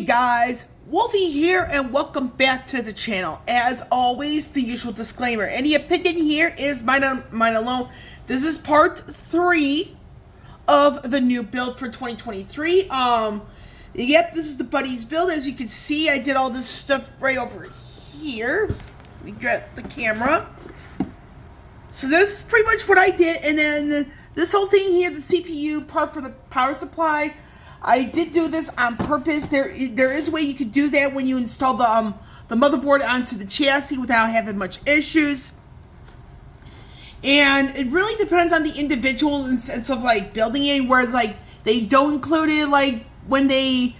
guys, Wolfie here and welcome back to the channel. As always, the usual disclaimer. Any opinion here is mine alone. This is part 3 of the new build for 2023. Yep, this is the Buddies build. As you can see, I did all this stuff right over here. Let me get the camera. So this is pretty much what I did, and then this whole thing here, the CPU part for the power supply, I did do this on purpose. There is a way you could do that when you install the motherboard onto the chassis without having much issues. And it really depends on the individual in sense of like building it, whereas like they don't include it like when they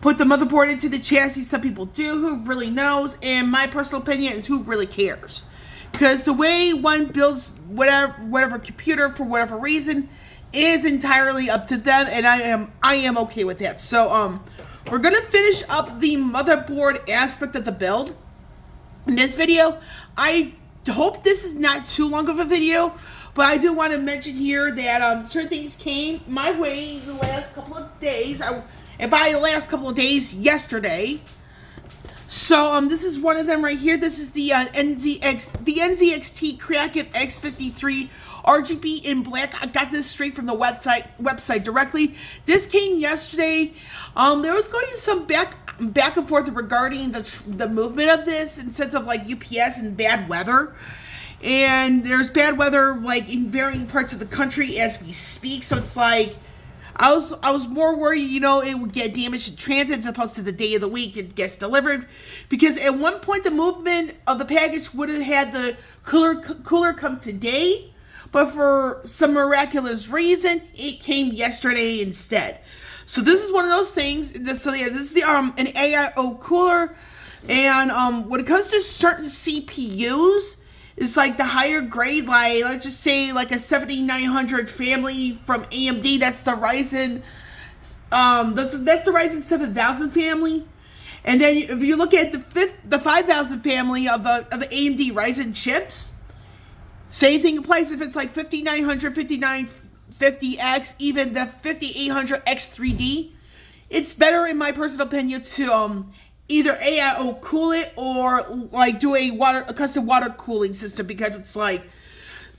put the motherboard into the chassis. Some people do, who really knows, and my personal opinion is who really cares. Because the way one builds whatever computer for whatever reason is entirely up to them, and I am okay with that. So we're gonna finish up the motherboard aspect of the build in this video. I hope this is not too long of a video, but I do want to mention here that certain things came my way the last couple of days. And by the last couple of days, yesterday. So this is one of them right here. This is the NZXT Kraken X53 RGB in black. I got this straight from the website directly. This came yesterday. There was going some back and forth regarding the movement of this in sense of like UPS and bad weather. And there's bad weather like in varying parts of the country as we speak. So it's like I was more worried, you know, it would get damaged in transit as opposed to the day of the week it gets delivered. Because at one point the movement of the package would have had the cooler come today, but for some miraculous reason, it came yesterday instead. So this is one of those things. This is the an AIO Cooler, and when it comes to certain CPUs, it's like the higher grade, like let's just say like a 7900 family from AMD. That's the Ryzen, that's the Ryzen 7000 family. And then if you look at the 5000 family of the AMD Ryzen chips, same thing applies if it's like 5900, 5950X, even the 5800 X3D. It's better, in my personal opinion, to either AIO cool it or like do a custom water cooling system, because it's like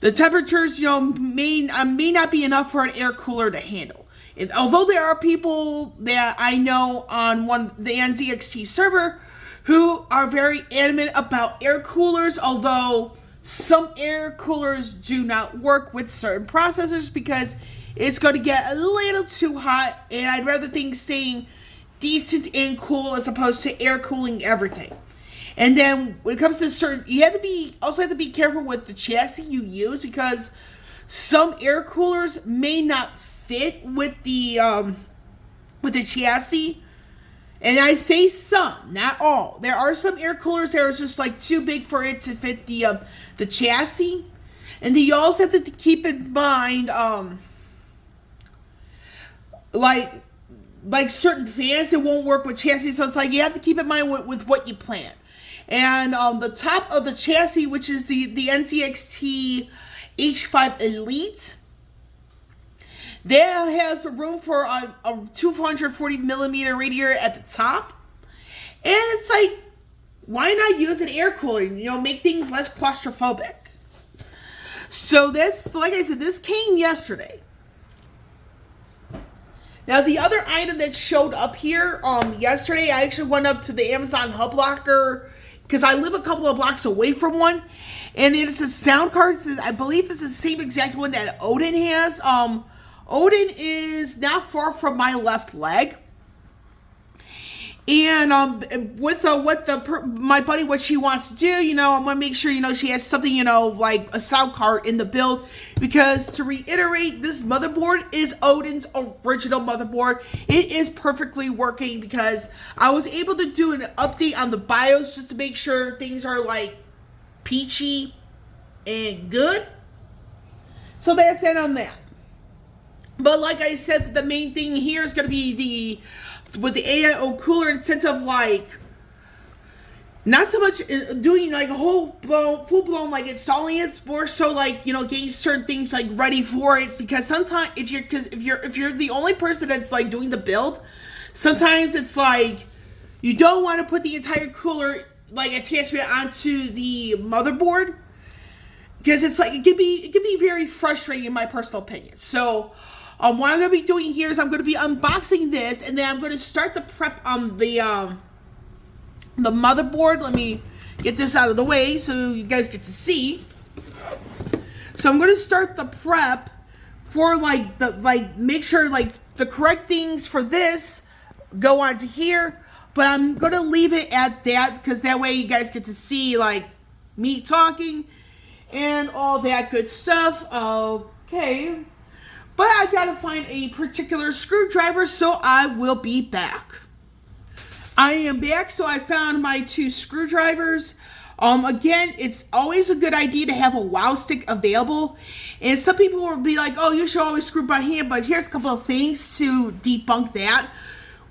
the temperatures, you know, may not be enough for an air cooler to handle. Although there are people that I know on the NZXT server who are very adamant about air coolers, although some air coolers do not work with certain processors because it's going to get a little too hot, and I'd rather things staying decent and cool as opposed to air cooling everything. And then when it comes to certain, you also have to be careful with the chassis you use, because some air coolers may not fit with the chassis. And I say some, not all. There are some air coolers that are just like too big for it to fit the chassis. And then you also have to keep in mind like certain fans that won't work with chassis. So it's like you have to keep in mind with what you plan. And the top of the chassis, which is the NZXT H5 Elite, that has room for a 240 millimeter radiator at the top. And it's like, why not use an air cooler? You know, make things less claustrophobic. So that's, like I said, this came yesterday. Now the other item that showed up here yesterday, I actually went up to the Amazon Hub Locker because I live a couple of blocks away from one, and it's a sound card. I believe it's the same exact one that Odin has. Odin is not far from my left leg. And with my buddy, what she wants to do, you know, I'm gonna make sure, you know, she has something, you know, like a sound card in the build, because to reiterate, this motherboard is Odin's original motherboard. It is perfectly working because I was able to do an update on the BIOS just to make sure things are like peachy and good. So that's it on that. But like I said, the main thing here is going to be with the AIO Cooler, instead of like not so much doing like a full blown like installing it, more so like, you know, getting certain things like ready for it. It's because sometimes if you're the only person that's like doing the build, sometimes it's like You don't want to put the entire cooler like attachment onto the motherboard, because it's like it could be very frustrating in my personal opinion. So what I'm going to be doing here is I'm going to be unboxing this, and then I'm going to start the prep on the motherboard. Let me get this out of the way so you guys get to see. So I'm going to start the prep for make sure like the correct things for this go onto here, but I'm going to leave it at that because that way you guys get to see like me talking and all that good stuff. Okay. But I gotta find a particular screwdriver, so I will be back. I am back, so I found my 2 screwdrivers. Again, it's always a good idea to have a wow stick available. And some people will be like, oh, you should always screw by hand, but here's a couple of things to debunk that.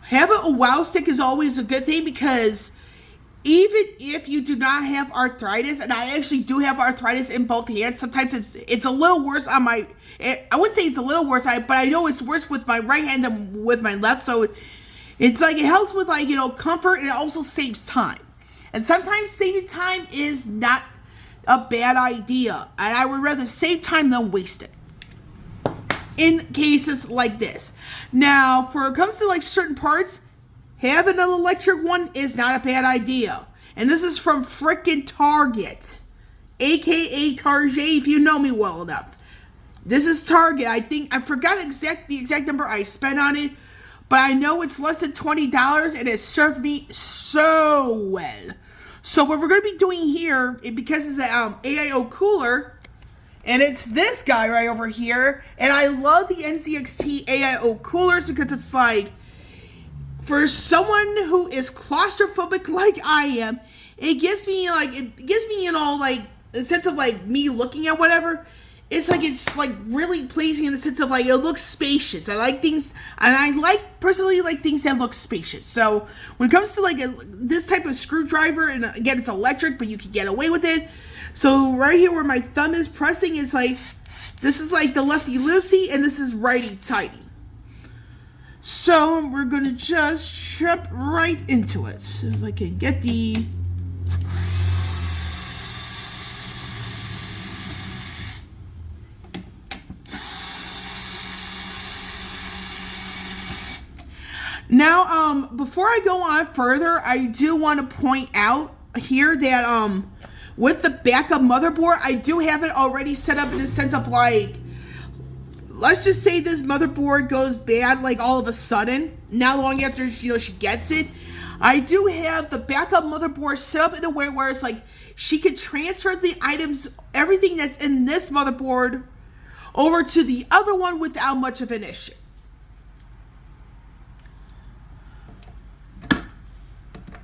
Having a wow stick is always a good thing because even if you do not have arthritis, and I actually do have arthritis in both hands, sometimes it's a little worse on my, I wouldn't say it's a little worse, but I know it's worse with my right hand than with my left, so it's like it helps with like, comfort, and it also saves time. And sometimes saving time is not a bad idea, and I would rather save time than waste it in cases like this. Now, for it comes to like certain parts, having an electric one is not a bad idea. And this is from frickin' Target, aka Target, if you know me well enough. This is Target. I forgot the exact number I spent on it, but I know it's less than $20, and it served me so well. So what we're going to be doing here, because it's an AIO Cooler, and it's this guy right over here, and I love the NZXT AIO Coolers because it's like, for someone who is claustrophobic like I am, it gives me like a sense of like me looking at whatever. It's like really pleasing in the sense of like it looks spacious. I like things, and I personally like things that look spacious. So when it comes to like this type of screwdriver, and again it's electric, but you can get away with it. So right here where my thumb is pressing is like, this is like the lefty loosey, and this is righty tighty. So we're gonna just jump right into it. So if I can get the now, before I go on further, I do want to point out here that with the backup motherboard, I do have it already set up in the sense of like, let's just say this motherboard goes bad like all of a sudden, not long after she gets it. I do have the backup motherboard set up in a way where it's like she could transfer the items, everything that's in this motherboard, over to the other one without much of an issue.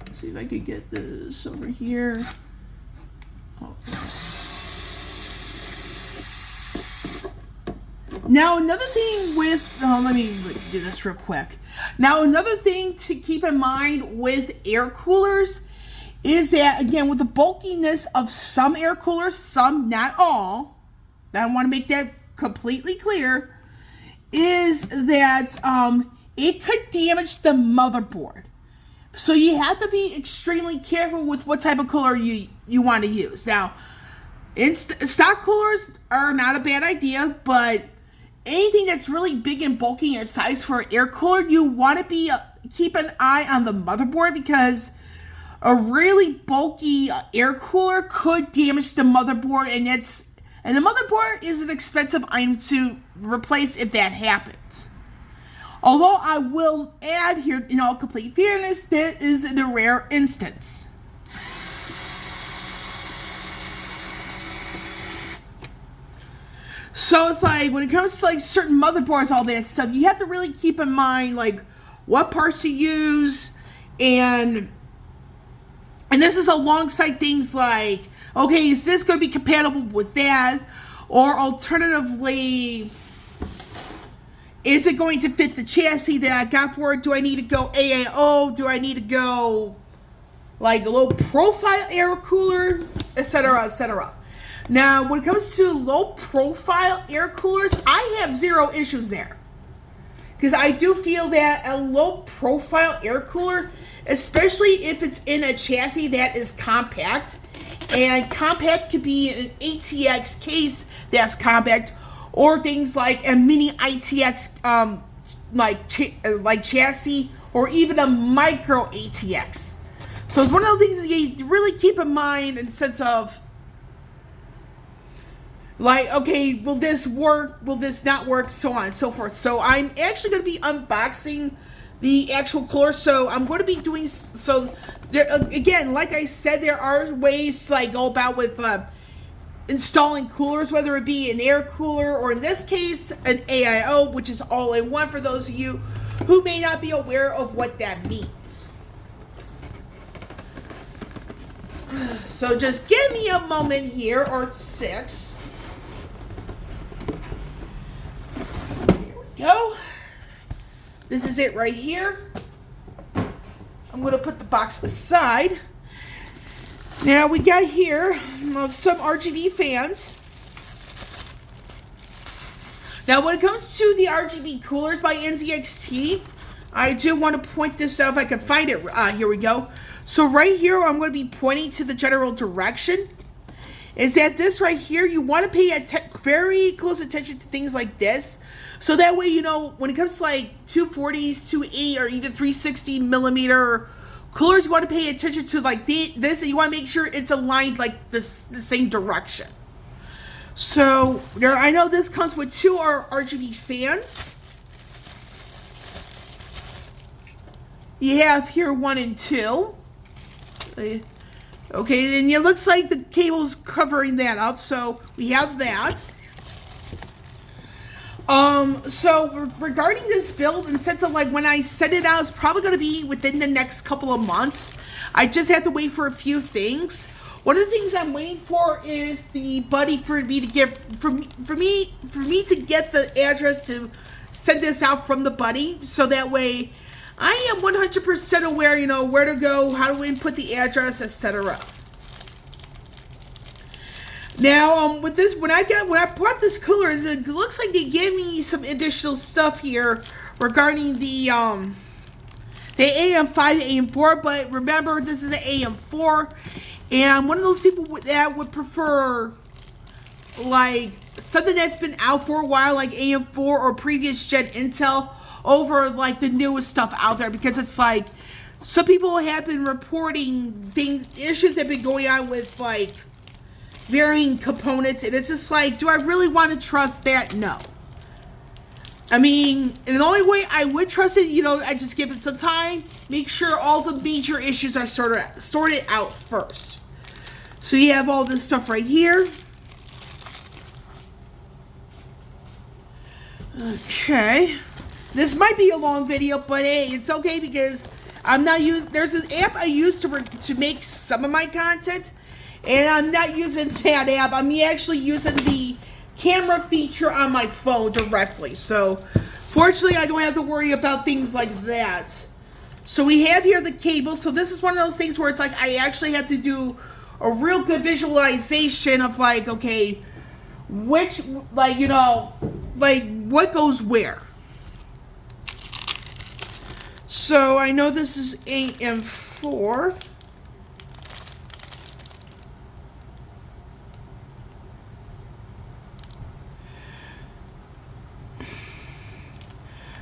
Let's see if I could get this over here. Oh. Now, another thing with, let me do this real quick. Now, another thing to keep in mind with air coolers is that, again, with the bulkiness of some air coolers, some, not all, I want to make that completely clear, is that it could damage the motherboard. So you have to be extremely careful with what type of cooler you want to use. Now, stock coolers are not a bad idea, but anything that's really big and bulky in size for an air cooler, you want to keep an eye on the motherboard, because a really bulky air cooler could damage the motherboard, and the motherboard is an expensive item to replace if that happens. Although I will add here, in all complete fairness, that is in a rare instance. So it's like, when it comes to like certain motherboards, all that stuff, you have to really keep in mind like what parts to use, and this is alongside things like, okay, is this going to be compatible with that? Or alternatively, is it going to fit the chassis that I got for it? Do I need to go AIO? Do I need to go like a low profile air cooler, etc., etc.? Now, when it comes to low profile air coolers, I have zero issues there, because I do feel that a low profile air cooler especially if it's in a chassis that is compact. And compact could be an ATX case that's compact, or things like a mini ITX like chassis, or even a micro ATX. So it's one of the things that you really keep in mind in the sense of, like, okay, will this work? Will this not work? So on and so forth. So I'm actually going to be unboxing the actual cooler. So I'm going to be doing, so there, again, like I said, there are ways to like go about with installing coolers, whether it be an air cooler or in this case an AIO, which is all in one, for those of you who may not be aware of what that means. So just give me a moment here, or 6. Here we go. This is it right here. I'm going to put the box aside. Now we got here some RGB fans. Now when it comes to the RGB coolers by NZXT, I do want to point this out if I can find it. Here we go. So right here, I'm going to be pointing to the general direction. Is that this right here, you want to pay very close attention to things like this. So that way, you know, when it comes to like 240s, 280, or even 360 millimeter coolers, you want to pay attention to like this, and you want to make sure it's aligned like the same direction. So there, I know this comes with 2 RGB fans. You have here 1 and 2. Okay, and it looks like the cable's covering that up, so we have that. So regarding this build, in sense of like when I set it out, it's probably going to be within the next couple of months. I just have to wait for a few things. One of the things I'm waiting for is the buddy for me to get for me to get the address to send this out from the buddy, so that way I am 100% aware, you know, where to go, how to input the address, etc. Now, with this, when I bought this cooler, it looks like they gave me some additional stuff here regarding the AM5, AM4. But remember, this is an AM4, and I'm one of those people that would prefer like something that's been out for a while, like AM4 or previous gen Intel, over like the newest stuff out there, because it's like some people have been reporting issues that have been going on with like varying components, and it's just like, do I really want to trust that? No. I mean, and the only way I would trust it, you know, I just give it some time, make sure all the major issues are sorted out first. So you have all this stuff right here. Okay. This might be a long video, but hey, it's okay, because I'm not there's an app I use to make some of my content, and I'm not using that app. I'm actually using the camera feature on my phone directly. So fortunately, I don't have to worry about things like that. So we have here the cable. So this is one of those things where it's like I actually have to do a real good visualization of like, okay, which, like, you know, like what goes where. So I know this is AM4.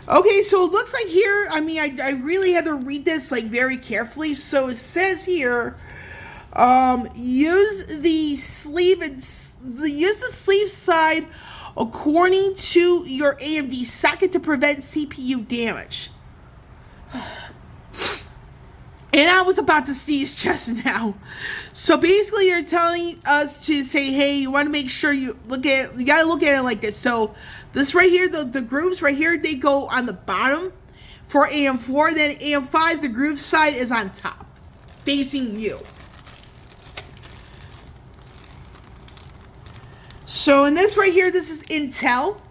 Okay, so it looks like here, I mean, I really had to read this like very carefully. So it says here, use the sleeve side according to your AMD socket to prevent CPU damage. And I was about to sneeze just now. So basically, they're telling us to say, hey, you want to make sure you gotta look at it like this. So this right here, the grooves right here, they go on the bottom for AM4. Then AM5, the groove side is on top, facing you. So in this right here, this is Intel,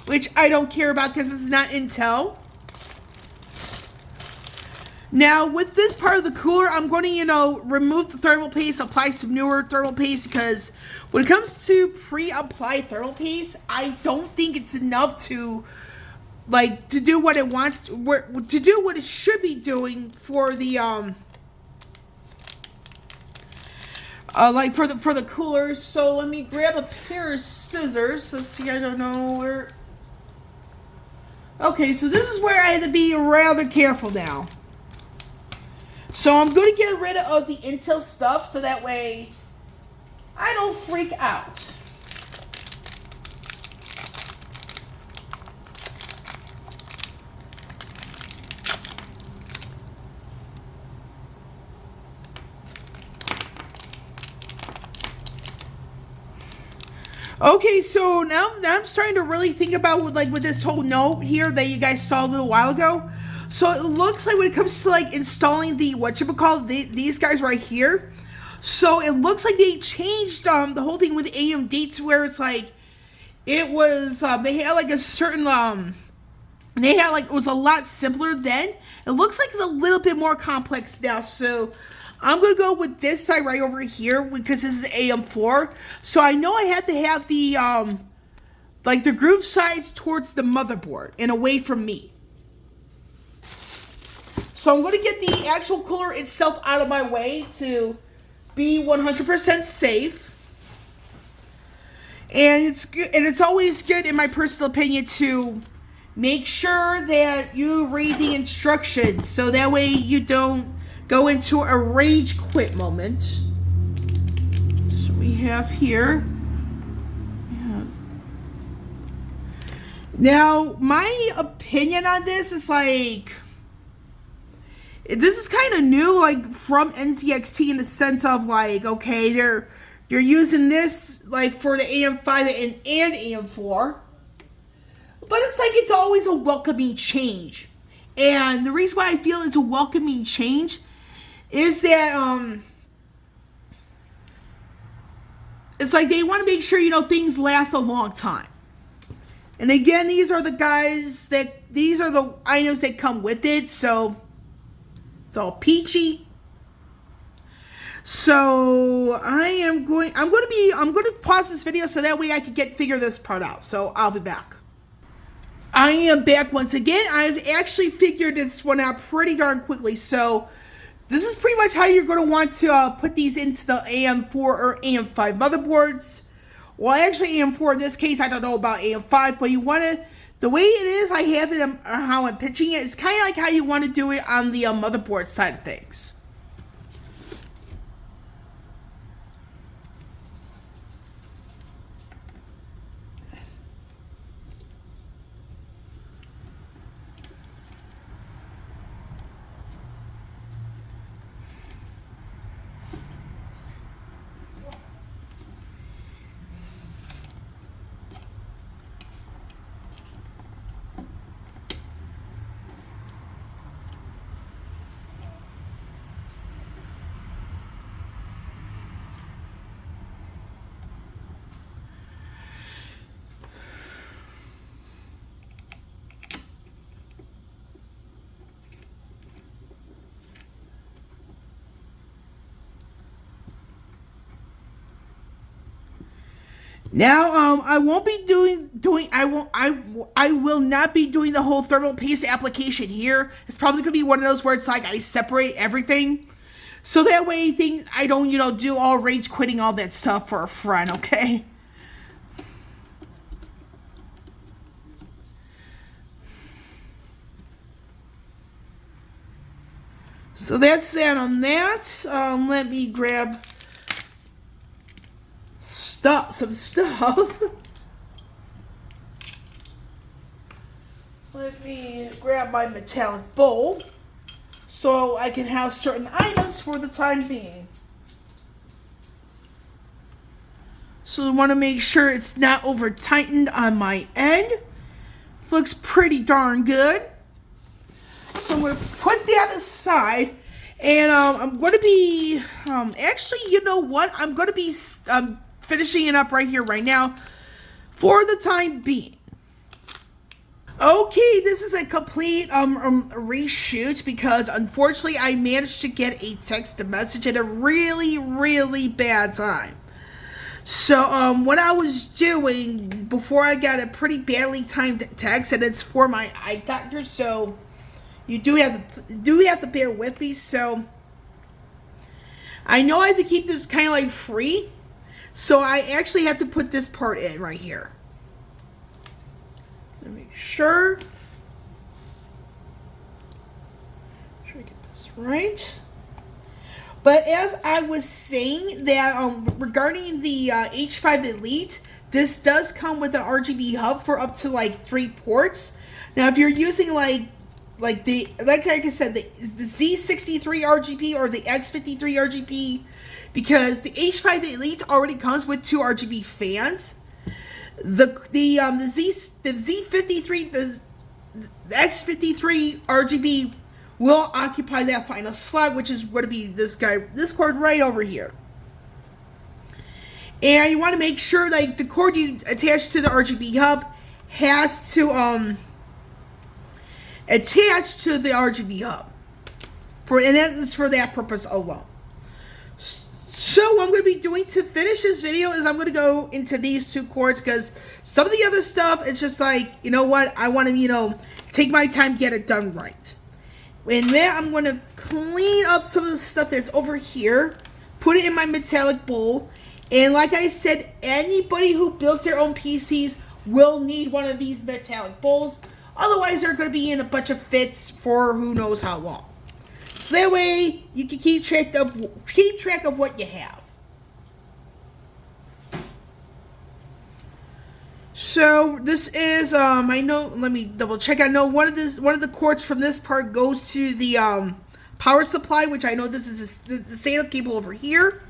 which I don't care about because this is not Intel. Now, with this part of the cooler, I'm going to, you know, remove the thermal paste, apply some newer thermal paste, because when it comes to pre-applied thermal paste, I don't think it's enough to like to do what it wants, to do what it should be doing for the like for the coolers. So let me grab a pair of scissors. Let's see, I don't know where. Okay, so this is where I have to be rather careful now. So I'm going to get rid of the Intel stuff so that way I don't freak out. Okay, so now I'm starting to really think about with this whole note here that you guys saw a little while ago. So it looks like when it comes to like installing the these guys right here. So it looks like they changed the whole thing with AMD to where it's like it was they had like a certain it was a lot simpler then. It looks like it's a little bit more complex now. So I'm going to go with this side right over here because this is AM4. So I know I have to have the, like the groove sides towards the motherboard and away from me. So I'm going to get the actual cooler itself out of my way to be 100% safe. And it's good, and it's always good in my personal opinion to make sure that you read the instructions so that way you don't go into a rage quit moment. So we have here. Now, my opinion on this is like, this is kind of new, like from NZXT in the sense of like, okay, they're using this like for the AM5 and AM4, but it's like it's always a welcoming change. And the reason why I feel it's a welcoming change is that it's like they want to make sure, you know, things last a long time. And again, these are the items that come with it, so it's all peachy. So I'm going to pause this video so that way I can figure this part out. So I'll be back. I am back once again. I've actually figured this one out pretty darn quickly. So this is pretty much how you're going to want to put these into the AM4 or AM5 motherboards. Well, actually AM4 in this case, I don't know about AM5, but you want to, the way it is, I have it, how I'm pitching it, it's kind of like how you want to do it on the motherboard side of things. Now, I won't be I will not be doing the whole thermal paste application here. It's probably gonna be one of those where it's like I separate everything, so that way I don't, you know, do all rage quitting, all that stuff for a friend, okay? So that's that on that. Let me grab some stuff. Let me grab my metallic bowl so I can house certain items for the time being. So I want to make sure it's not over tightened on my end. Looks pretty darn good. So I'm going to put that aside, and I'm going to be, actually, you know what? I'm going to be finishing it up right here, right now, for the time being. Okay, this is a complete reshoot because unfortunately I managed to get a text message at a really, really bad time. So, what I was doing before, I got a pretty badly timed text, and it's for my eye doctor, so you do have to bear with me. So, I know I have to keep this kind of like free, so I actually have to put this part in right here. Let me make sure. Try to get this right. But as I was saying, that regarding the H5 Elite, this does come with an RGB hub for up to like 3 ports. Now, if you're using like I said, the Z63 RGB or the X53 RGB, because the H5 Elite already comes with 2 RGB fans. The Z53, the X53 RGB will occupy that final slot, which is going to be this cord right over here. And you want to make sure like the cord you attach to the RGB hub has to attach to the RGB hub, and that is for that purpose alone. So what I'm going to be doing to finish this video is I'm going to go into these 2 cords, because some of the other stuff, it's just like, you know what, I want to, take my time, get it done right. And then I'm going to clean up some of the stuff that's over here, put it in my metallic bowl, and like I said, anybody who builds their own PCs will need one of these metallic bowls. Otherwise, they're going to be in a bunch of fits for who knows how long. So that way, you can keep track of what you have. So this is I know, let me double check. I know one of the cords from this part goes to the power supply, which I know this is the SATA cable over here.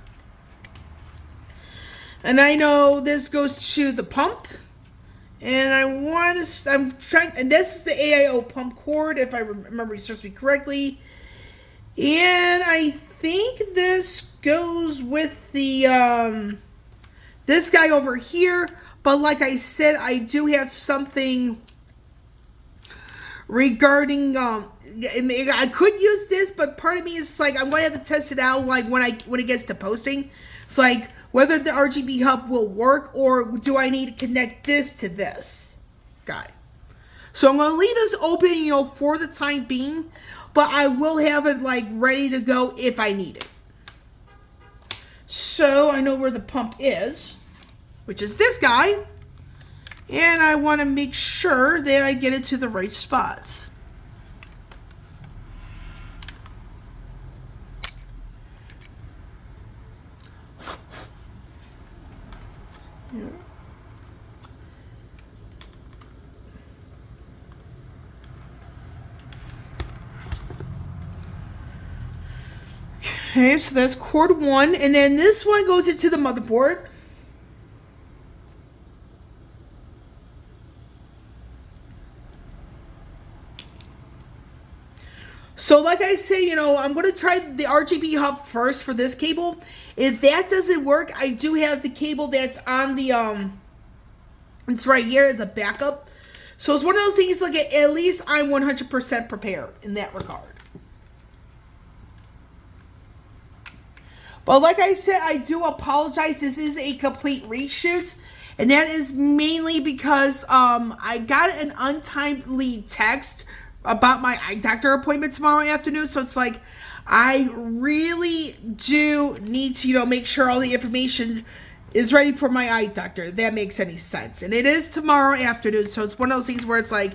And I know this goes to the pump. And and this is the AIO pump cord, if I remember me correctly. And I think this goes with the this guy over here. But like I said, I do have something regarding I could use this, but part of me is like, I'm going to have to test it out like when it gets to posting. It's like whether the RGB hub will work, or do I need to connect this to this guy. So I'm going to leave this open, for the time being, but I will have it like ready to go if I need it. So I know where the pump is, which is this guy, and I want to make sure that I get it to the right spots. Here. Okay, so that's cord 1, and then this one goes into the motherboard. So like I say, I'm going to try the RGB hub first for this cable. If that doesn't work, I do have the cable that's on the, it's right here as a backup. So it's one of those things, like at least I'm 100% prepared in that regard. But like I said, I do apologize. This is a complete reshoot. And that is mainly because I got an untimely text about my eye doctor appointment tomorrow afternoon. So it's like, I really do need to, make sure all the information is ready for my eye doctor, if that makes any sense. And it is tomorrow afternoon. So it's one of those things where it's like,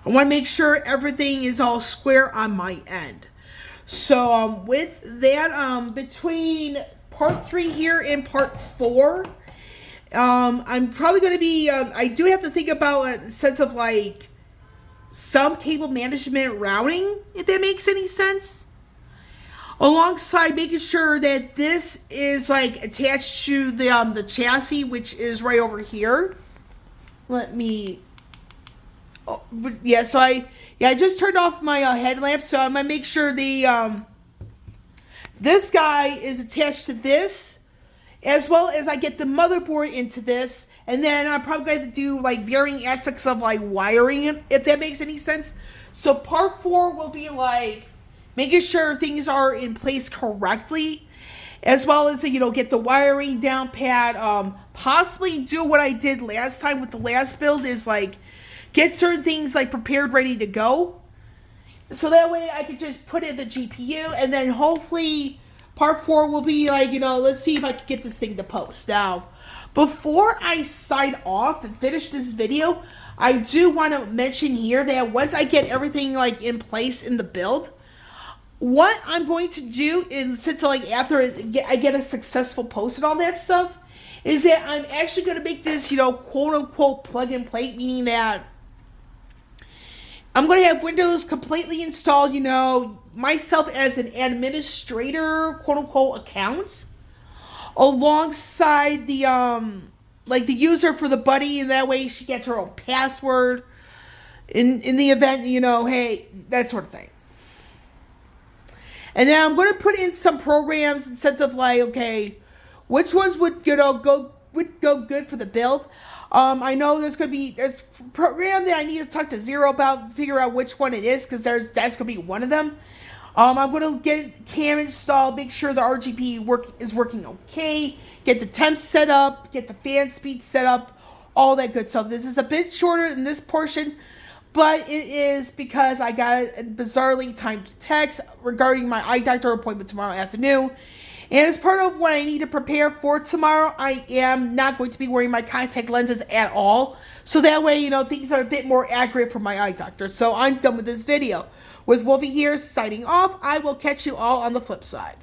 I want to make sure everything is all square on my end. So with that, between part 3 here and part 4, I'm probably going to be, I do have to think about a sense of like some cable management routing, if that makes any sense. Alongside making sure that this is like attached to the chassis, which is right over here. Let me, so I just turned off my headlamp, so I'm gonna make sure the this guy is attached to this, as well as I get the motherboard into this. And then I'm probably going to do like varying aspects of like wiring it, if that makes any sense. So part 4 will be like making sure things are in place correctly. as well as, you know, get the wiring down pat, possibly do what I did last time with the last build, is like get certain things like prepared, ready to go, so that way I could just put in the GPU, and then hopefully part 4 will be like, you know, let's see if I can get this thing to post. Now, before I sign off and finish this video, I do want to mention here that once I get everything like in place in the build, what I'm going to do is, since like after I get a successful post and all that stuff, is that I'm actually going to make this, you know, quote unquote plug and play, meaning that I'm going to have Windows completely installed, you know, myself as an administrator, quote unquote, account, alongside the like the user for the buddy, and that way she gets her own password in the event, you know, hey, that sort of thing. And then I'm going to put in some programs in sense of like, okay, which ones would, you know, go good for the build. I know there's a program that I need to talk to Zero about, figure out which one it is, because that's going to be one of them. I'm going to get cam installed, make sure the RGB is working okay, get the temp set up, get the fan speed set up, all that good stuff. This is a bit shorter than this portion, but it is because I got a bizarrely timed text regarding my eye doctor appointment tomorrow afternoon. And as part of what I need to prepare for tomorrow, I am not going to be wearing my contact lenses at all. So that way, you know, things are a bit more accurate for my eye doctor. So I'm done with this video. With Wolfie here, signing off. I will catch you all on the flip side.